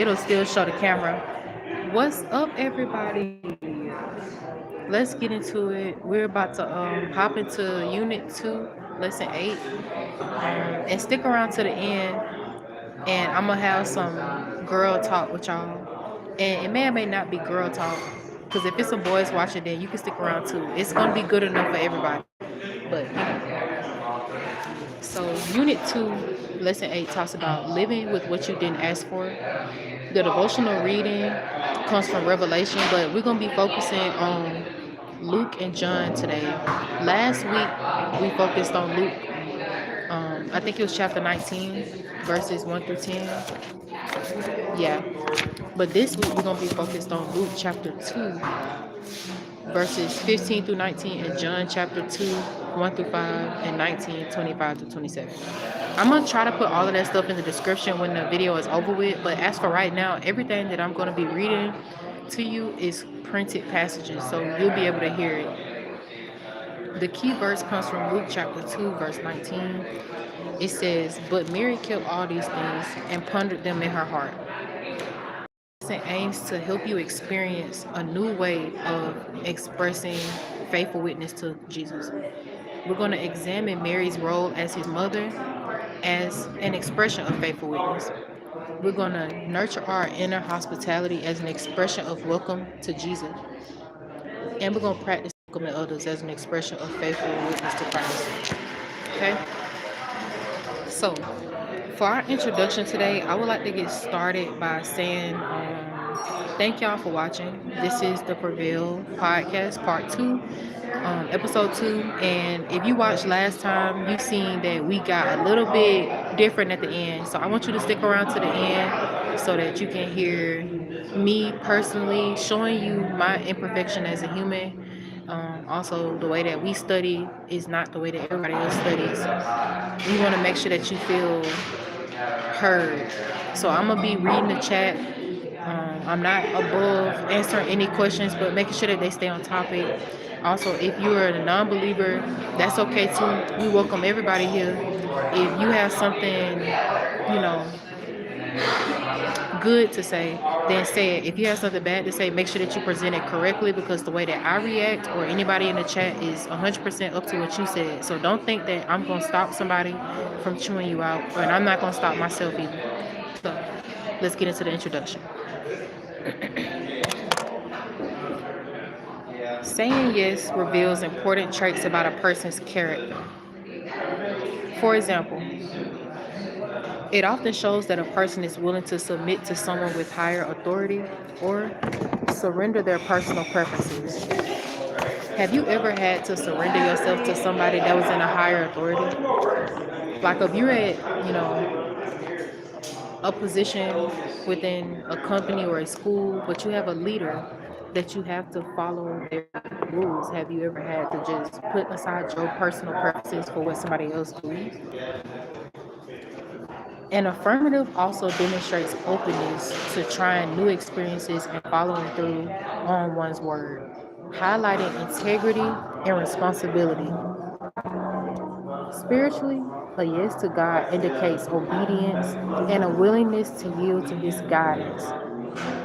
it'll still show the camera. What's up, everybody? Let's get into it. We're about to hop into Unit 2, Lesson 8, and stick around to the end. And I'm gonna have some girl talk with y'all. And it may or may not be girl talk, because if it's some boys watching, then you can stick around too. It's gonna be good enough for everybody. But so Unit 2, Lesson 8 talks about living with what you didn't ask for. The devotional reading comes from Revelation, but we're gonna be focusing on Luke and John today. Last week we focused on Luke. I think it was chapter 19, verses 1 through 10. Yeah. But this week we're gonna be focused on Luke chapter 2, verses 15 through 19, and John chapter 2, 1 through 5, and 19, 25 to 27. I'm going to try to put all of that stuff in the description when the video is over with, but as for right now, everything that I'm going to be reading to you is printed passages, so you'll be able to hear it. The key verse comes from Luke chapter 2, verse 19. It says, "But Mary kept all these things and pondered them in her heart." It aims to help you experience a new way of expressing faithful witness to Jesus. We're going to examine Mary's role as his mother as an expression of faithful witness. We're going to nurture our inner hospitality as an expression of welcome to Jesus. And we're going to practice welcoming others as an expression of faithful witness to Christ. Okay? So, for our introduction today, I would like to get started by saying thank y'all for watching. This is the PREVAIL podcast, part 2, episode 2. And if you watched last time, you've seen that we got a little bit different at the end. So I want you to stick around to the end so that you can hear me personally showing you my imperfection as a human. Also, the way that we study is not the way that everybody else studies. We want to make sure that you feel heard. So I'm gonna be reading the chat. I'm not above answering any questions, but making sure that they stay on topic. Also, if you're a non-believer, that's okay too. We welcome everybody here. If you have something, good to say, then say it. If you have something bad to say, make sure that you present it correctly, because the way that I react or anybody in the chat is 100% up to what you said. So don't think that I'm going to stop somebody from chewing you out, and I'm not going to stop myself either. So let's get into the introduction. Saying yes reveals important traits about a person's character. For example, it often shows that a person is willing to submit to someone with higher authority or surrender their personal preferences. Have you ever had to surrender yourself to somebody that was in a higher authority? Like if you're at, a position within a company or a school, but you have a leader that you have to follow their rules. Have you ever had to just put aside your personal preferences for what somebody else believes? An affirmative also demonstrates openness to trying new experiences and following through on one's word, highlighting integrity and responsibility. Spiritually, a yes to God indicates obedience and a willingness to yield to His guidance,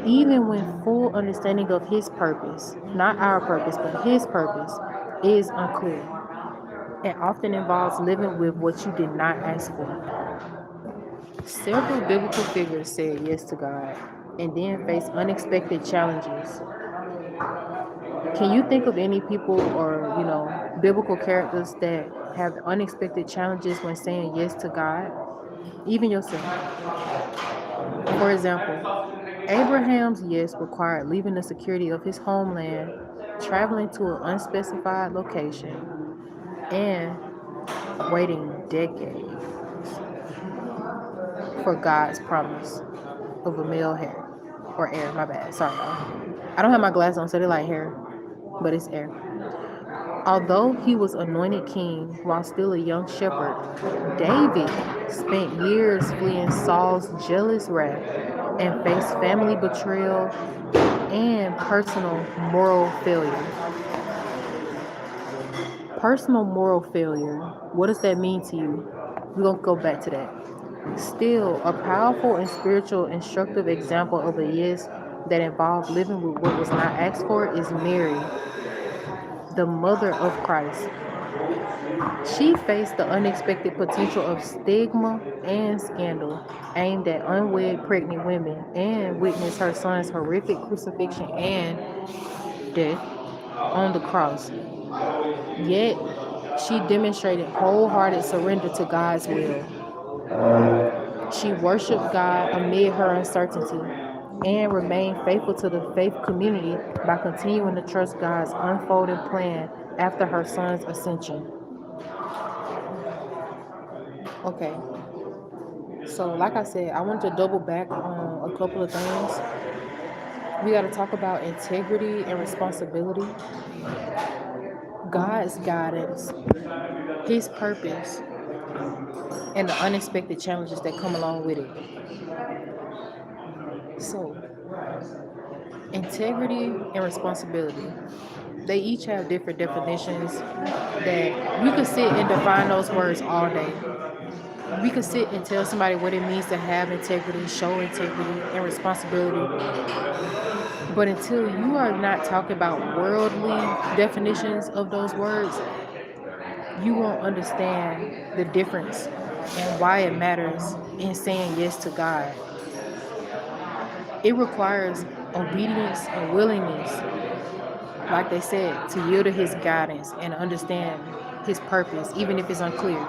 even when full understanding of His purpose, not our purpose, but His purpose, is unclear. It often involves living with what you did not ask for. Several biblical figures said yes to God and then faced unexpected challenges. Can you think of any people or, biblical characters that have unexpected challenges when saying yes to God? Even yourself. For example, Abraham's yes required leaving the security of his homeland, traveling to an unspecified location, and waiting decades for God's promise of a male hair. Or heir, my bad. Sorry, y'all. I don't have my glasses on, so they're like hair, but it's heir. Although he was anointed king while still a young shepherd, David spent years fleeing Saul's jealous wrath and faced family betrayal and personal moral failure. Personal moral failure, what does that mean to you? We're going to go back to that. Still, a powerful and spiritual instructive example of a yes that involved living with what was not asked for is Mary, the mother of Christ. She faced the unexpected potential of stigma and scandal aimed at unwed pregnant women and witnessed her son's horrific crucifixion and death on the cross. Yet, she demonstrated wholehearted surrender to God's will. She worshiped God amid her uncertainty and remained faithful to the faith community by continuing to trust God's unfolding plan after her son's ascension. Okay, so like I said, I wanted to double back on a couple of things. We got to talk about integrity and responsibility, God's guidance, His purpose, and the unexpected challenges that come along with it. So, integrity and responsibility, they each have different definitions that we could sit and define those words all day. We could sit and tell somebody what it means to have integrity, show integrity, and responsibility. But until you are not talking about worldly definitions of those words, you won't understand the difference and why it matters in saying yes to God. It requires obedience and willingness, like they said, to yield to His guidance and understand His purpose, even if it's unclear.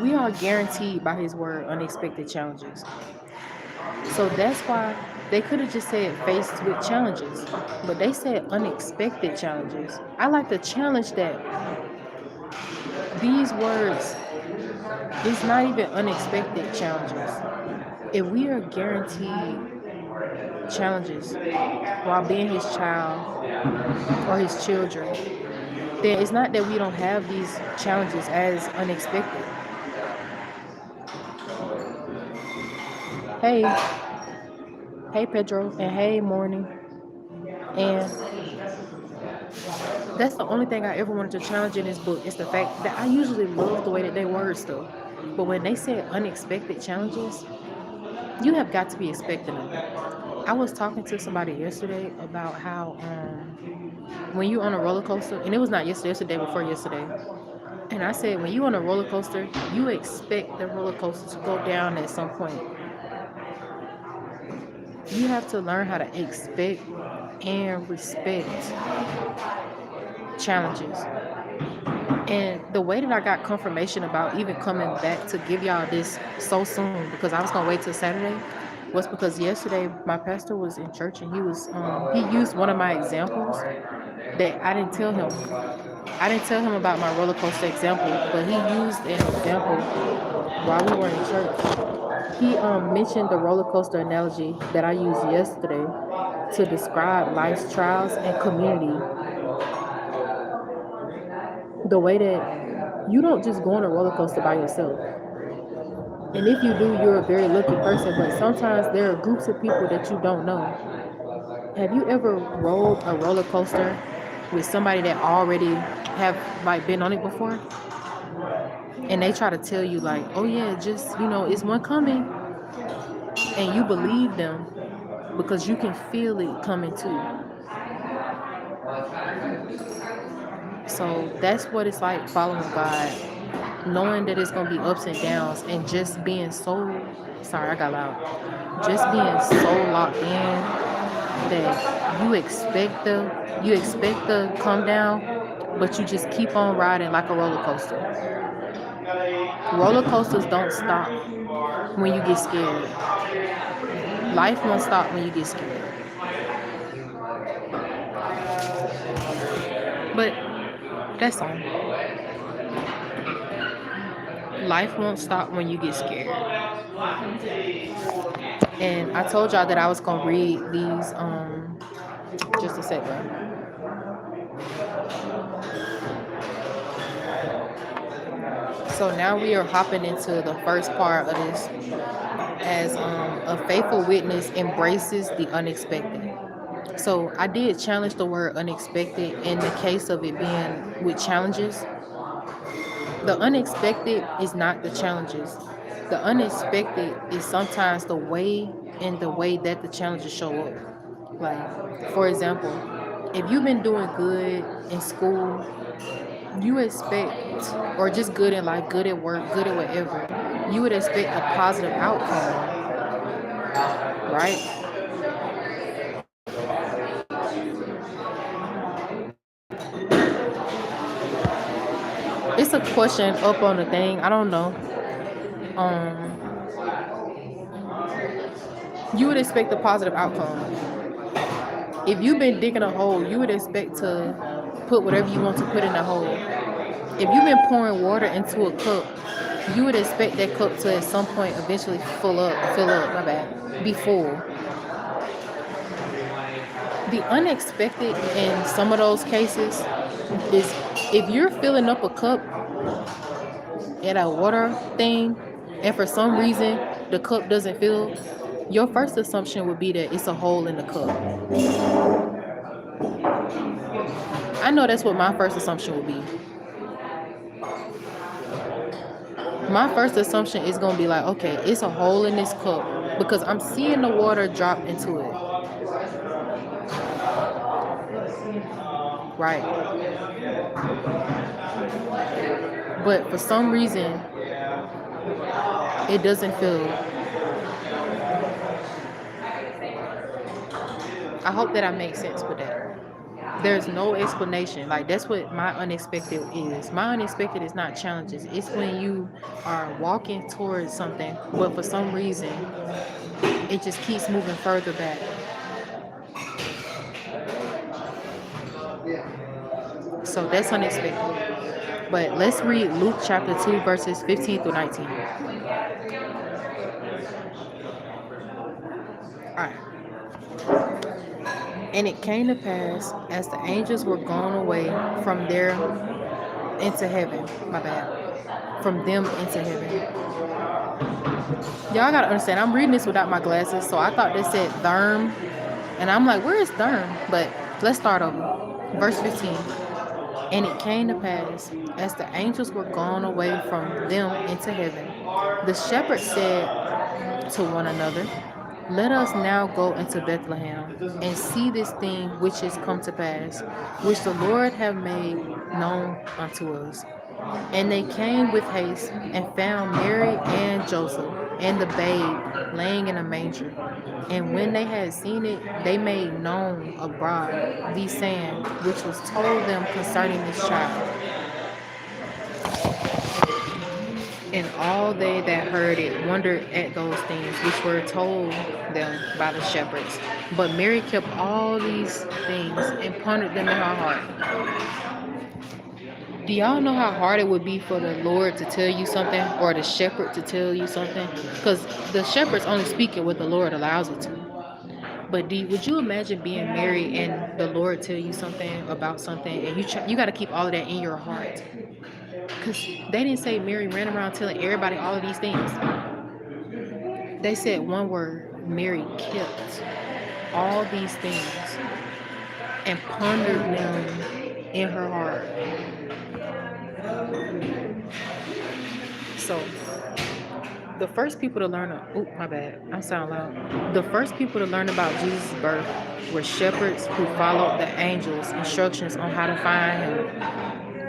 We are guaranteed by His word unexpected challenges. So that's why they could have just said faced with challenges, but they said unexpected challenges. I like to challenge that these words is not even unexpected challenges. If we are guaranteed challenges while being His child or His children, then it's not that we don't have these challenges as unexpected. Hey, hey Pedro, and hey Morning. And that's the only thing I ever wanted to challenge in this book is the fact that I usually love the way that they word stuff. But when they said unexpected challenges, you have got to be expecting them. I was talking to somebody yesterday about how when you're on a roller coaster, and it was not yesterday, it's the day before yesterday. And I said, when you're on a roller coaster, you expect the roller coaster to go down at some point. You have to learn how to expect and respect challenges. And the way that I got confirmation about even coming back to give y'all this so soon, because I was gonna wait till Saturday, was because yesterday my pastor was in church and he used one of my examples that I didn't tell him. I didn't tell him about my roller coaster example, but he used an example while we were in church. He mentioned the roller coaster analogy that I used yesterday to describe life's trials and community. The way that you don't just go on a roller coaster by yourself. And if you do, you're a very lucky person, but sometimes there are groups of people that you don't know. Have you ever rode a roller coaster with somebody that already have like been on it before? And they try to tell you like, oh yeah, just, it's one coming. And you believe them because you can feel it coming too. So that's what it's like following God, knowing that it's gonna be ups and downs, and just being sorry, I got loud. Just being so locked in that you expect the come down, but you just keep on riding like a roller coaster. Roller coasters don't stop when you get scared. Life won't stop when you get scared. But that's all. Life won't stop when you get scared. And I told y'all that I was gonna read these just a second. So now we are hopping into the first part of this as a faithful witness embraces the unexpected. So I did challenge the word unexpected in the case of it being with challenges. The unexpected is not the challenges. The unexpected is sometimes the way and the way that the challenges show up. Like, for example, if you've been doing good in school, you expect, or just good in life, good at work, good at whatever, you would expect a positive outcome, right? It's a question up on the thing. I don't know. Um, you would expect a positive outcome. If you've been digging a hole, you would expect to put whatever you want to put in the hole. If you've been pouring water into a cup, you would expect that cup to at some point eventually my bad, be full. The unexpected in some of those cases is if you're filling up a cup at a water thing and for some reason the cup doesn't fill, your first assumption would be that it's a hole in the cup. I know that's what my first assumption would be. My first assumption is going to be like, okay, it's a hole in this cup because I'm seeing the water drop into it. Right. But for some reason, it doesn't feel. I hope that I make sense with that. There's no explanation. Like, that's what my unexpected is. My unexpected is not challenges. It's when you are walking towards something, but for some reason, it just keeps moving further back. So that's unexpected. But let's read Luke chapter 2, verses 15 through 19. All right. And it came to pass as the angels were gone away from there into heaven. My bad. From them into heaven. Y'all gotta understand, I'm reading this without my glasses, so I thought they said therm. And I'm like, where is therm? But let's start over. Verse 15. And it came to pass, as the angels were gone away from them into heaven, the shepherds said to one another, let us now go into Bethlehem and see this thing which is come to pass, which the Lord have made known unto us. And they came with haste and found Mary and Joseph and the babe laying in a manger. And when they had seen it, they made known abroad the saying which was told them concerning this child. And all they that heard it wondered at those things which were told them by the shepherds. But Mary kept all these things and pondered them in her heart. Do y'all know how hard it would be for the Lord to tell you something, or the shepherd to tell you something? Because the shepherd's only speaking what the Lord allows it to. But would you imagine being married and the Lord tell you something about something, and you got to keep all of that in your heart? Because they didn't say Mary ran around telling everybody all of these things. They said one word: Mary kept all these things and pondered them in her heart. So the first people to learn, my bad, I sound loud. The first people to learn about Jesus' birth were shepherds who followed the angels' instructions on how to find him.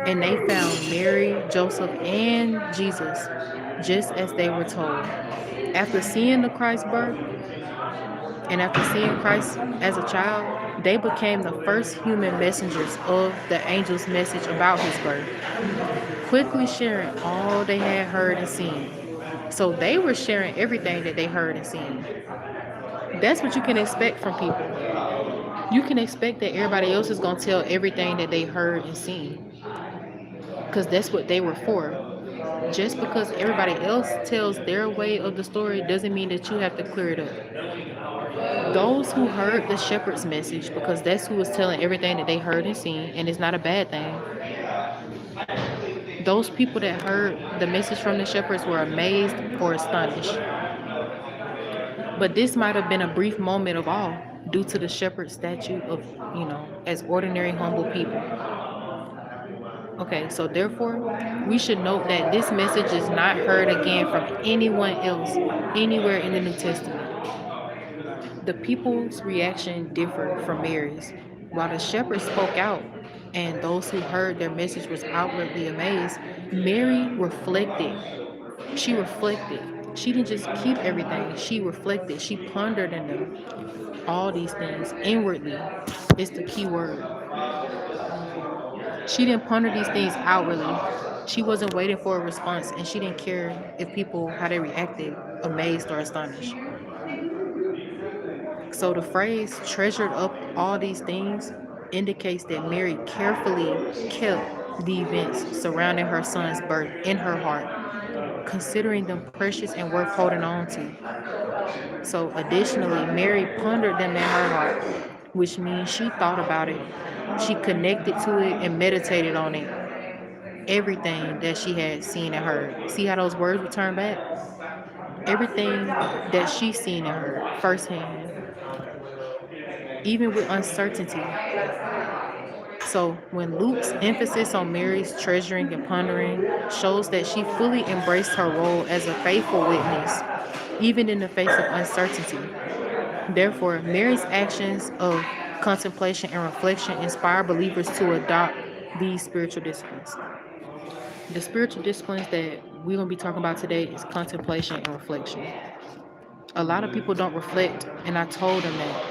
And they found Mary, Joseph, and Jesus just as they were told. After seeing the Christ birth, and after seeing Christ as a child, they became the first human messengers of the angel's message about his birth, quickly sharing all they had heard and seen. So they were sharing everything that they heard and seen. That's what you can expect from people. You can expect that everybody else is going to tell everything that they heard and seen, because that's what they were for. Just because everybody else tells their way of the story doesn't mean that you have to clear it up. Those who heard the shepherd's message, because that's who was telling everything that they heard and seen, and it's not a bad thing. Those people that heard the message from the shepherds were amazed or astonished. But this might have been a brief moment of awe due to the shepherd's statue of, as ordinary, humble people. Okay, so therefore, we should note that this message is not heard again from anyone else anywhere in the New Testament. The people's reaction differed from Mary's. While the shepherds spoke out and those who heard their message was outwardly amazed, Mary reflected. She reflected. She didn't just keep everything, she reflected. She pondered in them. All these things inwardly is the key word. She didn't ponder these things outwardly. She wasn't waiting for a response, and she didn't care if people how they reacted, amazed or astonished. So the phrase treasured up all these things indicates that Mary carefully kept the events surrounding her son's birth in her heart, considering them precious and worth holding on to. So additionally, Mary pondered them in her heart, which means she thought about it, she connected to it and meditated on it. Everything that she had seen and heard. See how those words return back? Everything that she seen and heard firsthand, even with uncertainty. So when Luke's emphasis on Mary's treasuring and pondering shows that she fully embraced her role as a faithful witness, even in the face of uncertainty. Therefore, Mary's actions of contemplation and reflection inspire believers to adopt these spiritual disciplines. The spiritual disciplines that we're going to be talking about today is contemplation and reflection. A lot of people don't reflect, and I told them that.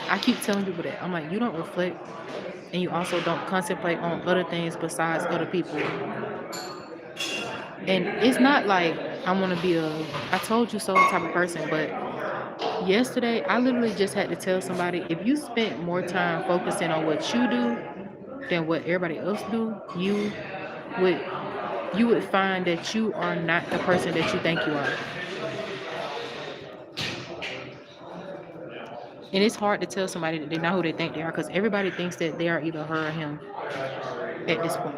I keep telling people that. I'm like, you don't reflect, and you also don't contemplate on other things besides other people. And it's not like I want to be a I told you so type of person, but yesterday I literally just had to tell somebody, if you spent more time focusing on what you do than what everybody else do, would you would find that you are not the person that you think you are. And it's hard to tell somebody that they're not who they think they are, because everybody thinks that they are either her or him at this point.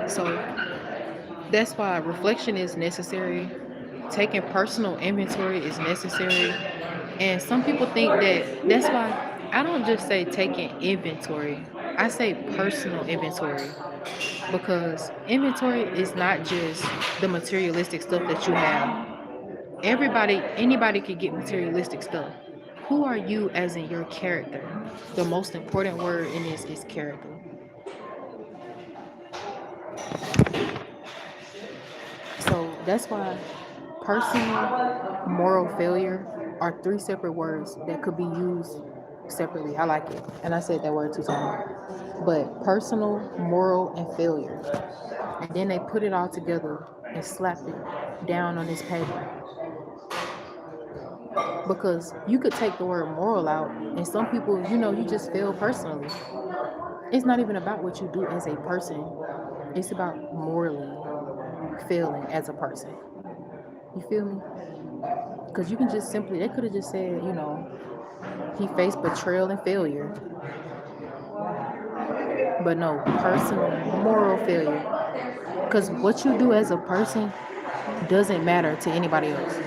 So that's why reflection is necessary. Taking personal inventory is necessary. And some people think that that's why I don't just say taking inventory. I say personal inventory, because inventory is not just the materialistic stuff that you have. Anybody can get materialistic stuff. Who are you as in your character? The most important word in this is character. So that's why personal moral failure are three separate words that could be used separately. I like it. And I said that word 2 times. But personal, moral, and failure. And then they put it all together and slap it down on this paper. Because you could take the word moral out, and some people, you just fail personally. It's not even about what you do as a person, it's about morally failing as a person. You feel me? Because you can just simply, they could have just said, he faced betrayal and failure. But no, personal, moral failure. Because what you do as a person doesn't matter to anybody else.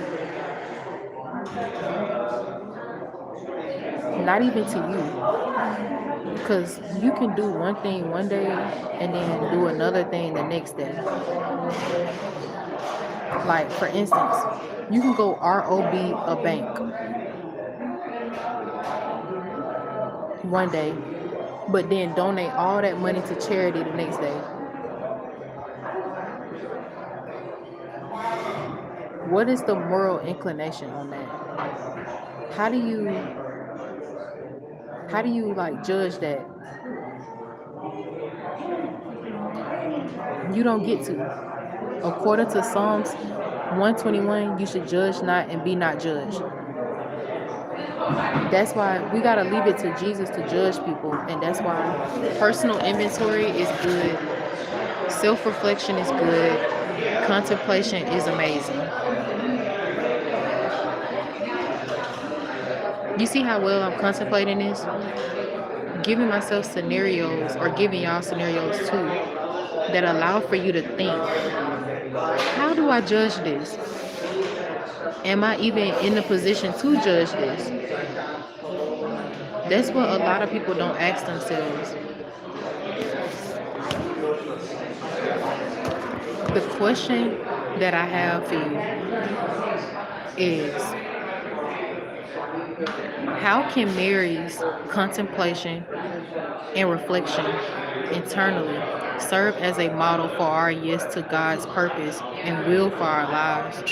Not even to you. Because you can do one thing one day and then do another thing the next day. Like, for instance, you can go ROB a bank one day, but then donate all that money to charity the next day. What is the moral inclination on that? How do you like judge that? You don't get to. According to Psalms 121, you should judge not and be not judged. That's why we got to leave it to Jesus to judge people. And that's why personal inventory is good. Self-reflection is good. Contemplation is amazing. You see how well I'm contemplating this? Giving myself scenarios, or giving y'all scenarios too, that allow for you to think, how do I judge this? Am I even in the position to judge this? That's what a lot of people don't ask themselves. The question that I have for you is, how can Mary's contemplation and reflection internally serve as a model for our yes to God's purpose and will for our lives?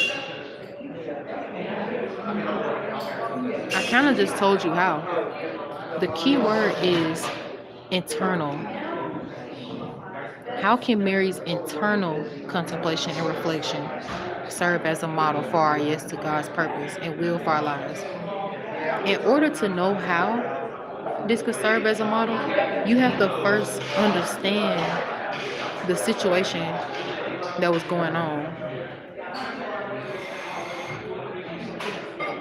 I kind of just told you how. The key word is internal. How can Mary's internal contemplation and reflection serve as a model for our yes to God's purpose and will for our lives? In order to know how this could serve as a model, you have to first understand the situation that was going on.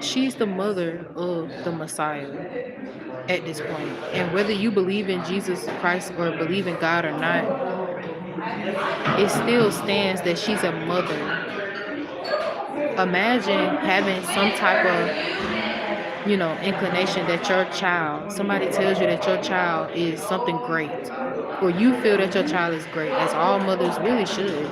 She's the mother of the Messiah at this point. And whether you believe in Jesus Christ or believe in God or not, it still stands that she's a mother. Imagine having some type of, inclination that your child, somebody tells you that your child is something great, or you feel that your child is great, as all mothers really should.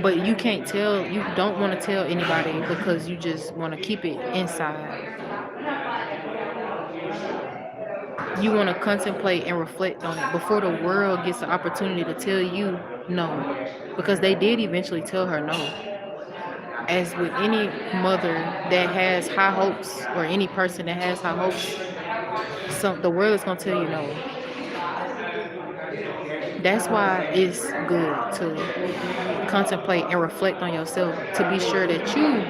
But you can't tell, you don't want to tell anybody because you just want to keep it inside. You want to contemplate and reflect on it before the world gets the opportunity to tell you no. Because they did eventually tell her no. As with any mother that has high hopes, or any person that has high hopes, the world is going to tell you no. That's why it's good to contemplate and reflect on yourself, to be sure that you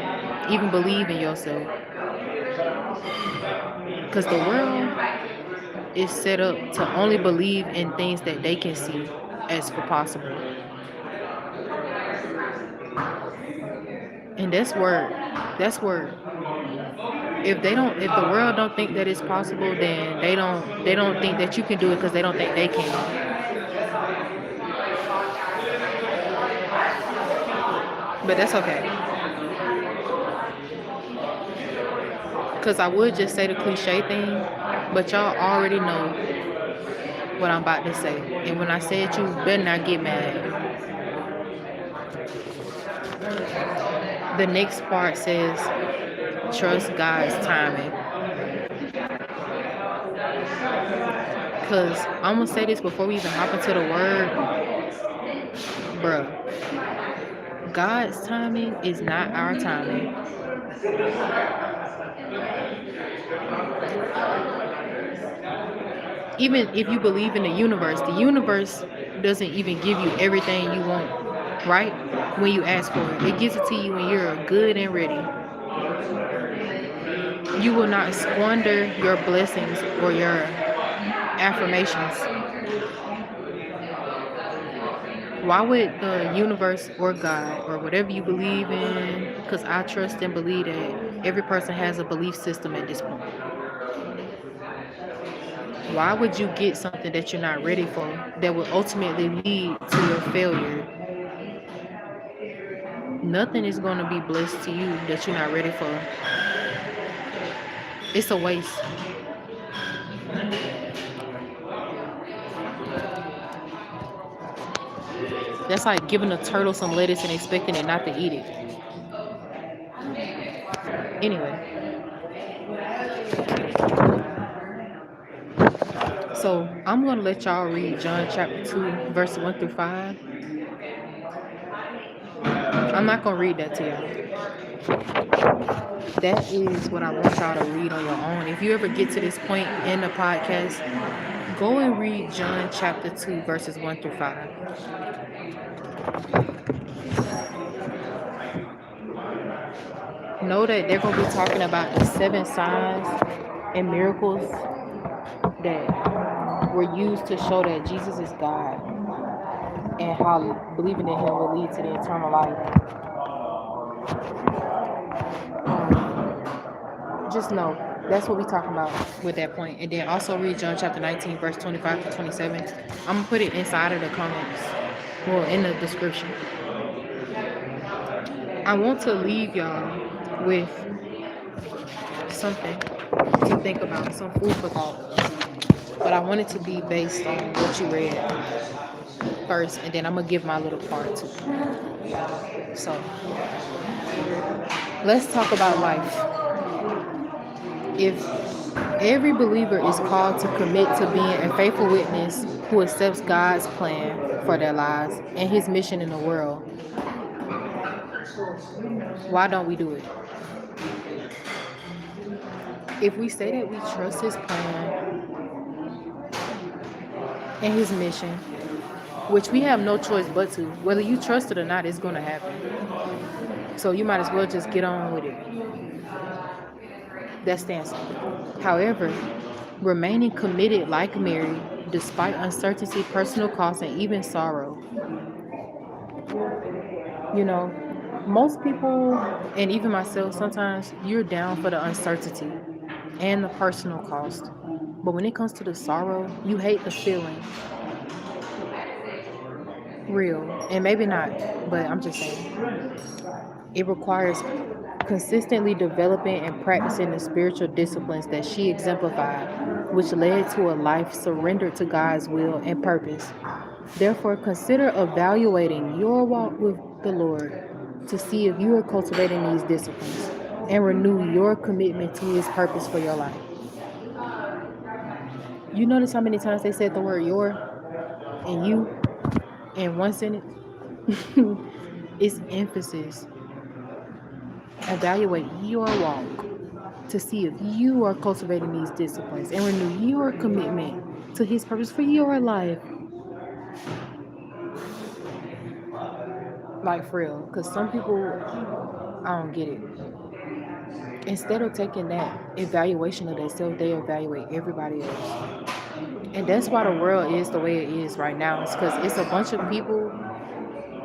even believe in yourself. Because the world is set up to only believe in things that they can see as for possible. And that's word. That's word. If the world don't think that it's possible, then they don't think that you can do it because they don't think they can. But that's okay. Because I would just say the cliche thing, but y'all already know what I'm about to say. And when I say it, you better not get mad. The next part says, trust God's timing. Because I'm going to say this before we even hop into the word. Bruh, God's timing is not our timing. Even if you believe in the universe doesn't even give you everything you want, right? When you ask for it. It gives it to you when you're good and ready. You will not squander your blessings or your affirmations. Why would the universe or God or whatever you believe in, because I trust and believe that every person has a belief system at this point. Why would you get something that you're not ready for that will ultimately lead to your failure? Nothing is going to be blessed to you that you're not ready for. It's a waste. That's like giving a turtle some lettuce and expecting it not to eat it. Anyway. So I'm going to let y'all read John chapter 2, verse 1 through 5. I'm not going to read that to y'all. That is what I want y'all to read on your own. If you ever get to this point in the podcast, go and read John chapter 2, verses 1 through 5. Know that they're going to be talking about the 7 signs and miracles that were used to show that Jesus is God, and how believing in him will lead to the eternal life. Just know that's what we're talking about with that point. And then also read John chapter 19, verse 25 to 27. I'm going to put it inside of the comments, well, in the description. I want to leave y'all with something to think about, some food for thought. But I want it to be based on what you read first, and then I'm gonna give my little part too. So let's talk about life. If every believer is called to commit to being a faithful witness who accepts God's plan for their lives and his mission in the world, why don't we do it? If we say that we trust his plan and his mission, which we have no choice but to, whether you trust it or not, it's going to happen. So you might as well just get on with it. That's the answer. However, remaining committed like Mary, despite uncertainty, personal cost, and even sorrow. You know, most people, and even myself, sometimes you're down for the uncertainty and the personal cost. But when it comes to the sorrow, you hate the feeling. Real. And maybe not, but I'm just saying. It requires consistently developing and practicing the spiritual disciplines that she exemplified, which led to a life surrendered to God's will and purpose. Therefore, consider evaluating your walk with the Lord to see if you are cultivating these disciplines and renew your commitment to his purpose for your life. You notice how many times they said the word your and you in one sentence? It's emphasis. Evaluate your walk to see if you are cultivating these disciplines and renew your commitment to his purpose for your life. Like for real. Because some people, I don't get it. Instead of taking that evaluation of themselves, they evaluate everybody else. And that's why the world is the way it is right now. It's because it's a bunch of people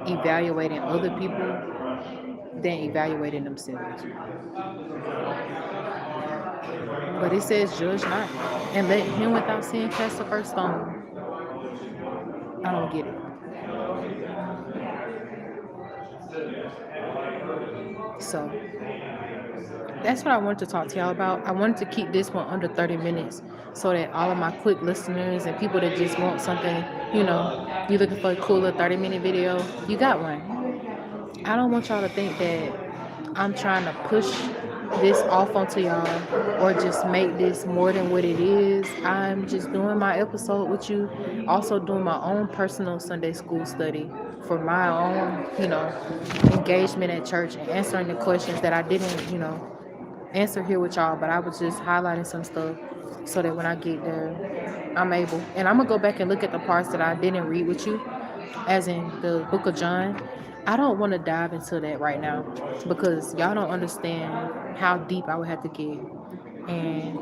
evaluating other people than evaluating themselves. But it says, judge not, and let him without sin cast the first stone. I don't get it. So that's what I wanted to talk to y'all about. I wanted to keep this one under 30 minutes so that all of my quick listeners and people that just want something, you looking for a cooler 30-minute video, you got one. I don't want y'all to think that I'm trying to push this off onto y'all or just make this more than what it is. I'm just doing my episode with you, also doing my own personal Sunday school study for my own, engagement at church and answering the questions that I didn't, answer here with y'all, but I was just highlighting some stuff so that when I get there, I'm able. And I'm gonna go back and look at the parts that I didn't read with you, as in the book of John. I don't want to dive into that right now because y'all don't understand how deep I would have to get. And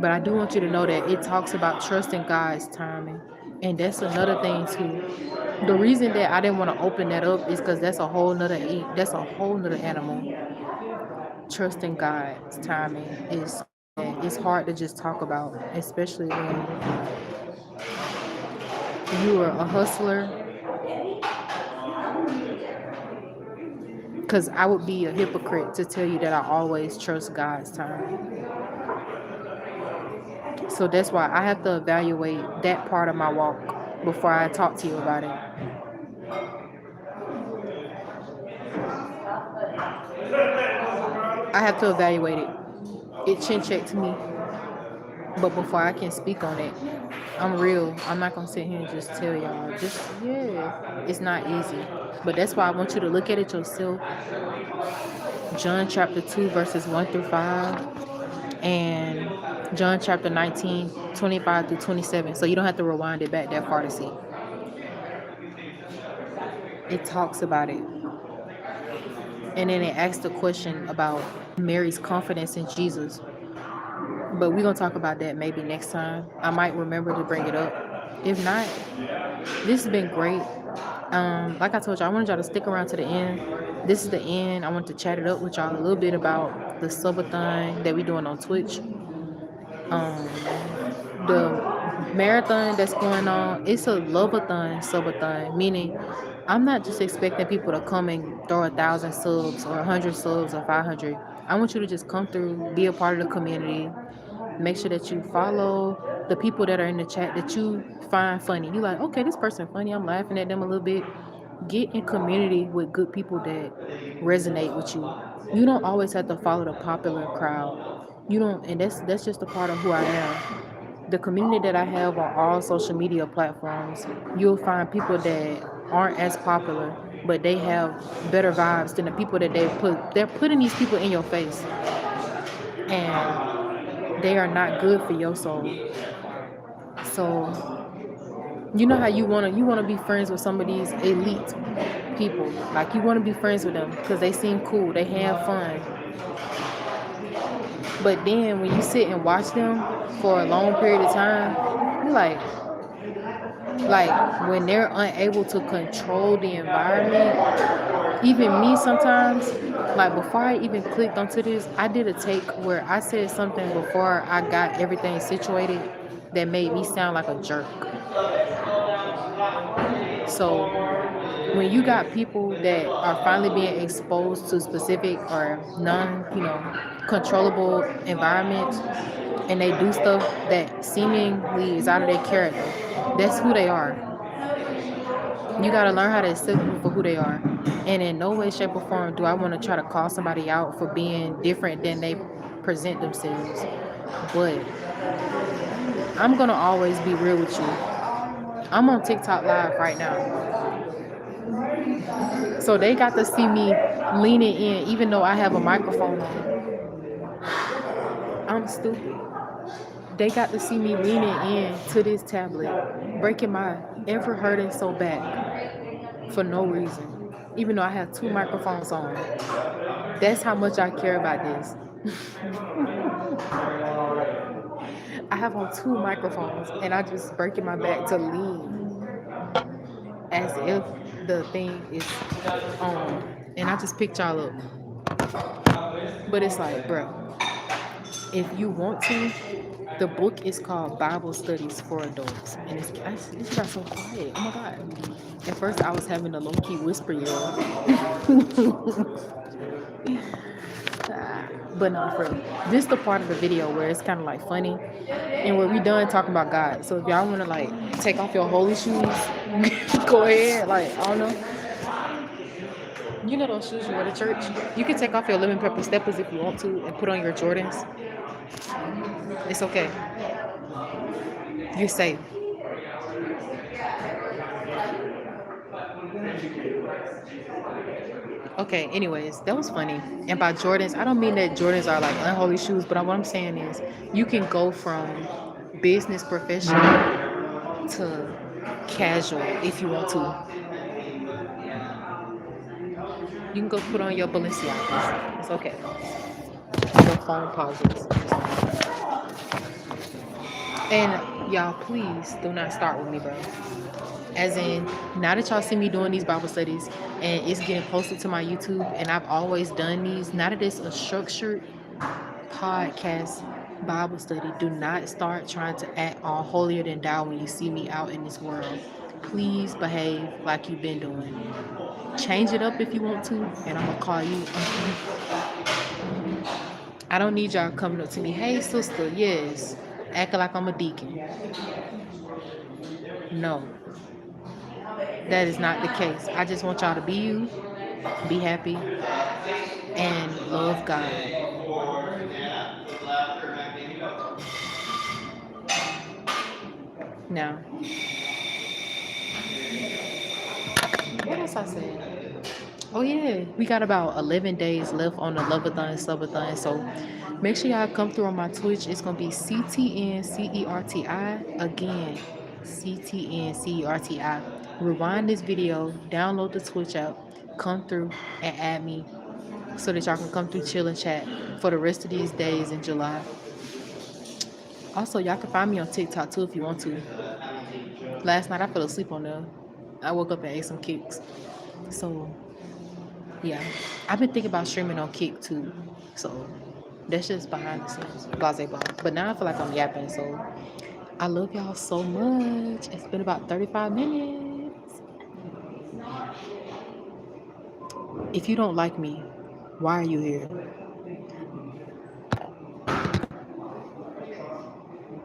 but I do want you to know that it talks about trusting God's timing. And that's another thing too. The reason that I didn't want to open that up is because that's a whole nother animal. Trusting God's timing is something that it's hard to just talk about, especially when you are a hustler. Because I would be a hypocrite to tell you that I always trust God's time. So that's why I have to evaluate that part of my walk before I talk to you about it. I have to evaluate it. It chin check to me. But before I can speak on it, I'm real. I'm not gonna sit here and just tell y'all. It's not easy. But that's why I want you to look at it yourself. John chapter 2 verses 1 through 5 and John chapter 19, 25 through 27. So you don't have to rewind it back that far to see. It talks about it. And then it asks the question about Mary's confidence in Jesus. But we're going to talk about that maybe next time. I might remember to bring it up. If not, this has been great. Like I told you, I wanted y'all to stick around to the end. This is the end. I want to chat it up with y'all a little bit about the subathon that we're doing on Twitch. The marathon that's going on, it's a love-a-thon, subathon, meaning I'm not just expecting people to come and throw 1,000 subs or 100 subs or 500. I want you to just come through, be a part of the community, make sure that you follow the people that are in the chat that you find funny. You like, okay, this person funny. I'm laughing at them a little bit. Get in community with good people that resonate with you. You don't always have to follow the popular crowd. You don't, and that's just a part of who I am. The community that I have on all social media platforms, you'll find people that aren't as popular, but they have better vibes than the people that they're putting these people in your face, and they are not good for your soul. So you know how you wanna be friends with some of these elite people. Like you wanna be friends with them because they seem cool, they have fun. But then when you sit and watch them for a long period of time, you're like when they're unable to control the environment, even me sometimes, like before I even clicked onto this, I did a take where I said something before I got everything situated that made me sound like a jerk. So when you got people that are finally being exposed to specific or controllable environments, and they do stuff that seemingly is out of their character, that's who they are. You got to learn how to accept people for who they are. And in no way, shape, or form do I want to try to call somebody out for being different than they present themselves. But I'm going to always be real with you. I'm on TikTok live right now. So they got to see me leaning in, even though I have a microphone on. I'm stupid. They got to see me leaning in to this tablet, breaking my ever hurting so back for no reason, even though I have two microphones on. That's how much I care about this. I have on two microphones and I just breaking my back to lean as if the thing is on. And I just picked y'all up. But it's like, bro, if you want to, the book is called Bible Studies for Adults. And it's got so quiet. Oh my God. At first, I was having a low key whisper, y'all. But no, for real. This the part of the video where it's kind of like funny, and where we done talking about God. So if y'all want to like take off your holy shoes, go ahead. Like I don't know, you know those shoes you wear to church. You can take off your lemon pepper steppers if you want to, and put on your Jordans. It's okay. You're safe. Okay, anyways, that was funny. And by Jordans, I don't mean that Jordans are like unholy shoes, but what I'm saying is you can go from business professional to casual if you want to. You can go put on your Balenciagas. It's okay. Your phone pauses. And y'all, please do not start with me, bro. As in, now that y'all see me doing these Bible studies and it's getting posted to my YouTube, and I've always done these, now that it's a structured podcast Bible study, do not start trying to act all holier than thou when you see me out in this world. Please behave like you've been doing. Change it up if you want to, and I'm gonna call you. I don't need y'all coming up to me, hey sister, yes, acting like I'm a deacon. No, that is not the case. I just want y'all to be you, be happy, and love God. Now, what else I said? Oh yeah, we got about 11 days left on the Loveathon, Subathon. So make sure y'all come through on my Twitch. It's gonna be ctncerti again. ctncerti. Rewind this video, download the Twitch app, come through and add me so that y'all can come through, chill and chat for the rest of these days in July. Also, y'all can find me on TikTok too if you want to. Last night I fell asleep on there. I woke up and ate some kicks. So yeah, I've been thinking about streaming on Kick too. So that's just behind the scenes, blase blah. But now I feel like I'm yapping. So I love y'all so much. It's been about 35 minutes. If you don't like me, why are you here?